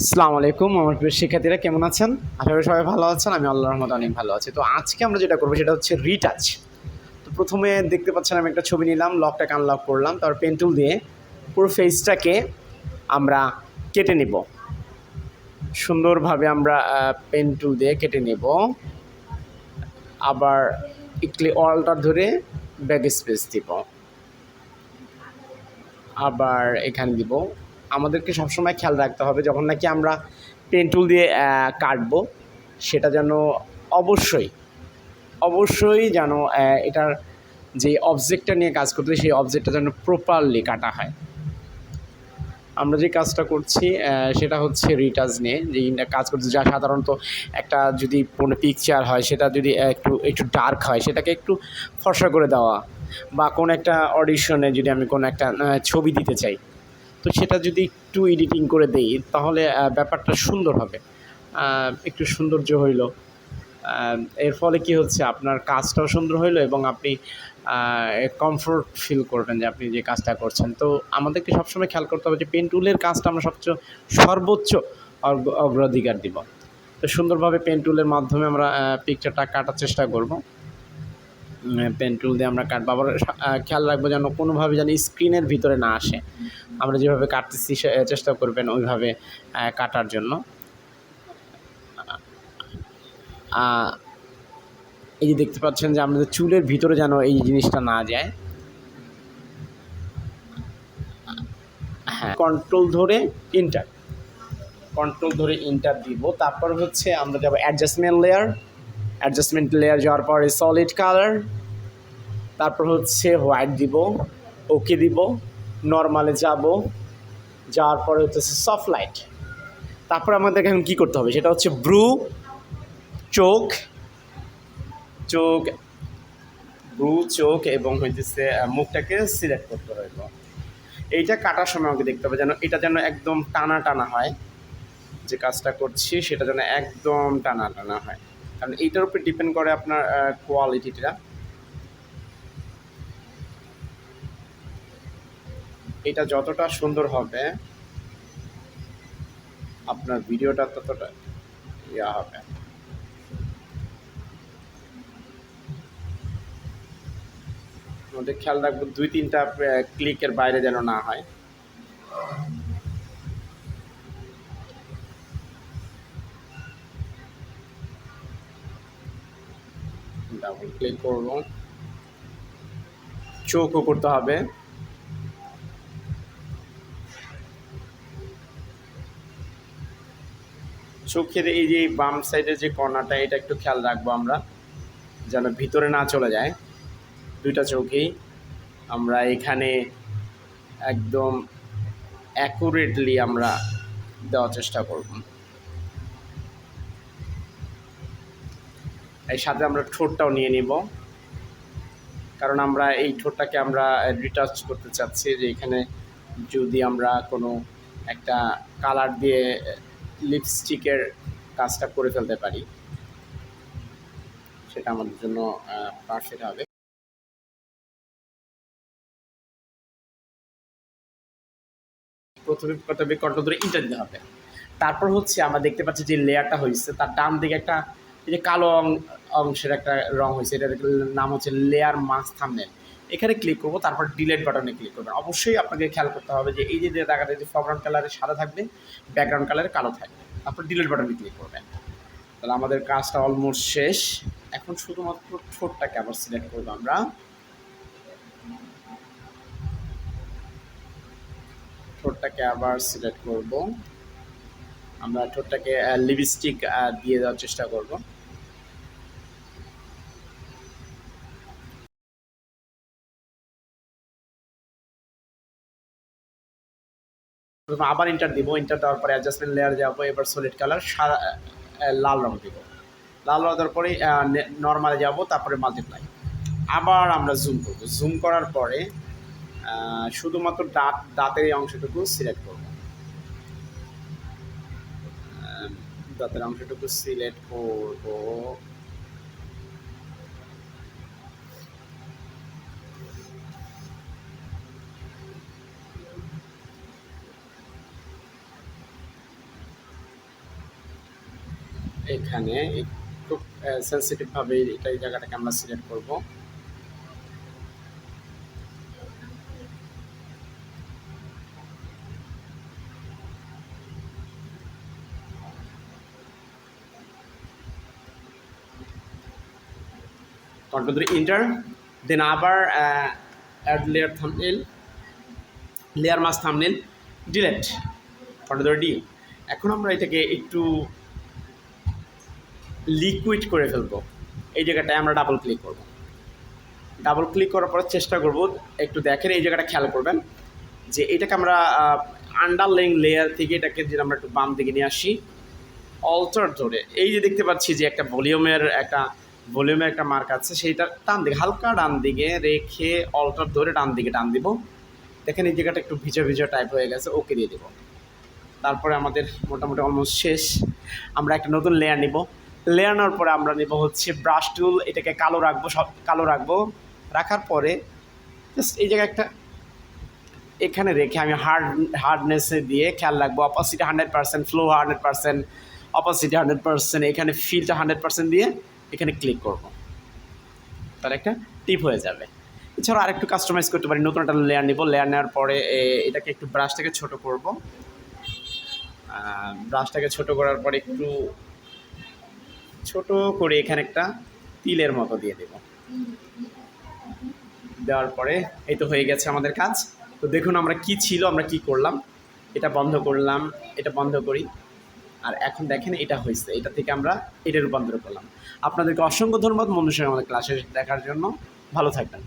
আসসালামু আলাইকুম আমার প্রিয় শিক্ষার্থীরা, কেমন আছেন? আশা করি সবাই ভালো আছেন। আমি আল্লাহর রহমতে অনেক ভালো আছি। তো আজকে আমরা যেটা করবো সেটা হচ্ছে রিটাচ। তো প্রথমে দেখতে পাচ্ছেন আমি একটা ছবি নিলাম, লকটাকে আনলক করলাম, তারপর পেন টুল দিয়ে পুরো ফেসটাকে আমরা কেটে নিব। সুন্দরভাবে আমরা পেন টুল দিয়ে কেটে নেব। আবার একটু অল্টার ধরে ব্যাক স্পেস দিব, আবার এখানে দিব। আমাদেরকে সবসময় খেয়াল রাখতে হবে যখন নাকি আমরা পেন টুল দিয়ে কাটবো, সেটা যেন অবশ্যই যেন এটার যে অবজেক্টটা নিয়ে কাজ করতে সেই অবজেক্টটা যেন প্রপারলি কাটা হয়। আমরা যে কাজটা করছি সেটা হচ্ছে রিটাচ নিয়ে যে কাজ করতে, যা সাধারণত একটা যদি কোনো পিকচার হয় সেটা যদি একটু ডার্ক হয় সেটাকে একটু ফর্সা করে দেওয়া, বা কোনো একটা অডিশনে যদি আমি কোনো একটা ছবি দিতে চাই তো সেটা যদি একটু এডিটিং করে দেই তাহলে ব্যাপারটা সুন্দর হবে, একটু সৌন্দর্য হইল। এর ফলে কি হচ্ছে, আপনার কাজটাও সুন্দর হইলো এবং আপনি কমফোর্ট ফিল করবেন যে আপনি যে কাজটা করছেন। তো আমাদেরকে সবসময় খেয়াল করতে হবে যে পেন টুলের কাজটা আমরা সর্বোচ্চ অগ্রাধিকার দিব। তো সুন্দরভাবে পেন টুলের মাধ্যমে আমরা পিকচারটা কাটার চেষ্টা করব। পেন টুল দিয়ে আমরা কাটবো, আবার খেয়াল রাখবো যেন কোনোভাবে যেন স্ক্রিনের ভিতরে না আসে। আমরা যেভাবে কাটতেছি চেষ্টা করবেন ওইভাবে কাটার জন্য। এই যে দেখতে পাচ্ছেন যে আমাদের চুলের ভিতরে যেন এই জিনিসটা না যায়। হ্যাঁ, কন্ট্রোল ধরে ইন্টার দিব। তারপর হচ্ছে আমরা যাবো অ্যাডজাস্টমেন্ট লেয়ার যাওয়ার পরে সলিড কালার, তারপর হচ্ছে হোয়াইট দিব, ওকে দিব, নর্মালে যাওয়ার পরে হচ্ছে সফট লাইট। তারপর আমাদেরকে এখন কী করতে হবে সেটা হচ্ছে চোখ এবং হইতেছে মুখটাকে সিলেক্ট করতে হইব। এইটা কাটার সময় আমাকে দেখতে হবে যেন এটা যেন একদম টানা হয়, যে কাজটা করছি সেটা যেন একদম টানা হয়, কারণ এইটার উপর ডিপেন্ড করে আপনার কোয়ালিটিটা। এটা যতটা সুন্দর হবে আপনার ভিডিওটা ততটা হবে। আমাদের খেয়াল রাখবো 2-3টা ক্লিকের বাইরে যেন না হয়। ডাবল ক্লিক করব, চোখও করতে হবে। চোখের এই যে বাম সাইডের যে কর্নারটা এটা একটু খেয়াল রাখবো আমরা যেন ভিতরে না চলে যায়। দুইটা চোখেই আমরা এখানে একদম অ্যাকুরেটলি আমরা দেওয়ার চেষ্টা করব। এর সাথে আমরা ঠোঁটটাও নিয়ে নিব, কারণ আমরা এই ঠোঁটটাকে আমরা রিটাচ করতে চাচ্ছি, যে এখানে যদি আমরা কোনো একটা কালার দিয়ে লিপস্টিকের কাজটা করে ফেলতে পারি সেটা আমাদের জন্য পারফেক্ট হবে। প্রথমে কন্ট্রোল ধরে ইন্টার দিতে হবে। তারপর হচ্ছে আমরা দেখতে পাচ্ছি যে লেয়ারটা হয়েছে তার ডান দিকে একটা এই যে কালো অংশের একটা রং হয়েছে, এটার নাম হচ্ছে লেয়ার মাস্ক থাম্বনেল। এখানে ক্লিক করবো, তারপর ডিলেট বাটনে ক্লিক করবেন। অবশ্যই আপনাকে খেয়াল করতে হবে যে এই যে জায়গাটা যে ফরগ্রাউন্ড কালারে সাদা থাকবে, ব্যাকগ্রাউন্ড কালারে কালো থাকবে, তারপর ডিলেট বাটনে ক্লিক করবেন। তাহলে আমাদের কাজটা অলমোস্ট শেষ। এখন শুধুমাত্র ঠোঁটটাকে আবার সিলেক্ট করবো আমরা। ঠোঁটটাকে আবার সিলেক্ট করব, আমরা ঠোঁটটাকে লিপস্টিক দিয়ে দেওয়ার চেষ্টা করব। আবার ইন্টার দিব, ইন্টার দেওয়ার পরে অ্যাডজাস্টমেন্ট লেয়ার যাবো, এবার সলিড কালার লাল রং দিব। লাল রং দেওয়ার পরে নর্মালে যাব, তারপরে মাল্টিপ্লাই। আবার আমরা জুম করব, জুম করার পরে শুধুমাত্র দাঁতের এই অংশটুকু সিলেক্ট করব। দাঁতের অংশটুকু সিলেক্ট করব। এখানে খুব সেন্সিটিভভাবে এই জায়গাটাকে আমরা সিলেক্ট করব। কন্ট্রোল ধরে ইন্টার, দেন আবার add layer thumbnail, layer mask thumbnail, delete, control ধরে ডি। এখন আমরা এটাকে একটু লিকুইড করে ফেলবো। এই জায়গাটায় আমরা ডাবল ক্লিক করব। ডাবল ক্লিক করার পরে চেষ্টা করব, একটু দেখেন এই জায়গাটা খেয়াল করবেন যে এটাকে আমরা আন্ডারলাইং লেয়ার থেকে এটাকে যদি আমরা একটু বাম দিকে নিয়ে আসি, অল্টার ধরে এই যে দেখতে পাচ্ছি যে একটা ভলিউমের একটা মার্ক আছে, সেইটা টান দিকে হালকা ডান দিকে রেখে অল্টার ধরে ডান দিকে টান দিব। দেখেন এই জায়গাটা একটু ভিজা ভিজা টাইপ হয়ে গেছে, ওকে দিয়ে দেবো। তারপরে আমাদের মোটামুটি অলমোস্ট শেষ। আমরা একটা নতুন লেয়ার নিব। লেয়ার নেওয়ার পরে আমরা নেব হচ্ছে ব্রাশ টুল, এটাকে কালো রাখবো, সব কালো রাখবো। রাখার পরে জাস্ট এই জায়গায় একটা এখানে রেখে আমি হার্ডনেসে দিয়ে খেয়াল রাখবো, অপাসিটি 100%, ফ্লো 100%, অপাসিটি 100%, এখানে ফিলটা 100% দিয়ে এখানে ক্লিক করব। তাহলে একটা টিপ হয়ে যাবে। এছাড়াও আরেকটু কাস্টমাইজ করতে পারি। নতুন একটা লেয়ার নিব। লেয়ার নেওয়ার পরে এটাকে একটু ব্রাশটাকে ছোট করব। ব্রাশটাকে ছোট করার পরে একটু ছোট করে এখানে একটা তিলের মতো দিয়ে দেব। দেওয়ার পরে এই তো হয়ে গেছে আমাদের কাজ। তো দেখুন আমরা কি ছিল, আমরা কি করলাম। এটা বন্ধ করলাম, এটা বন্ধ করি, আর এখন দেখেন এটা হয়েছে। এটা থেকে আমরা এটা রূপান্তর করলাম। আপনাদেরকে অসংখ্য ধন্যবাদ বন্ধুর সঙ্গে আমাদের ক্লাসে দেখার জন্য। ভালো থাকবেন।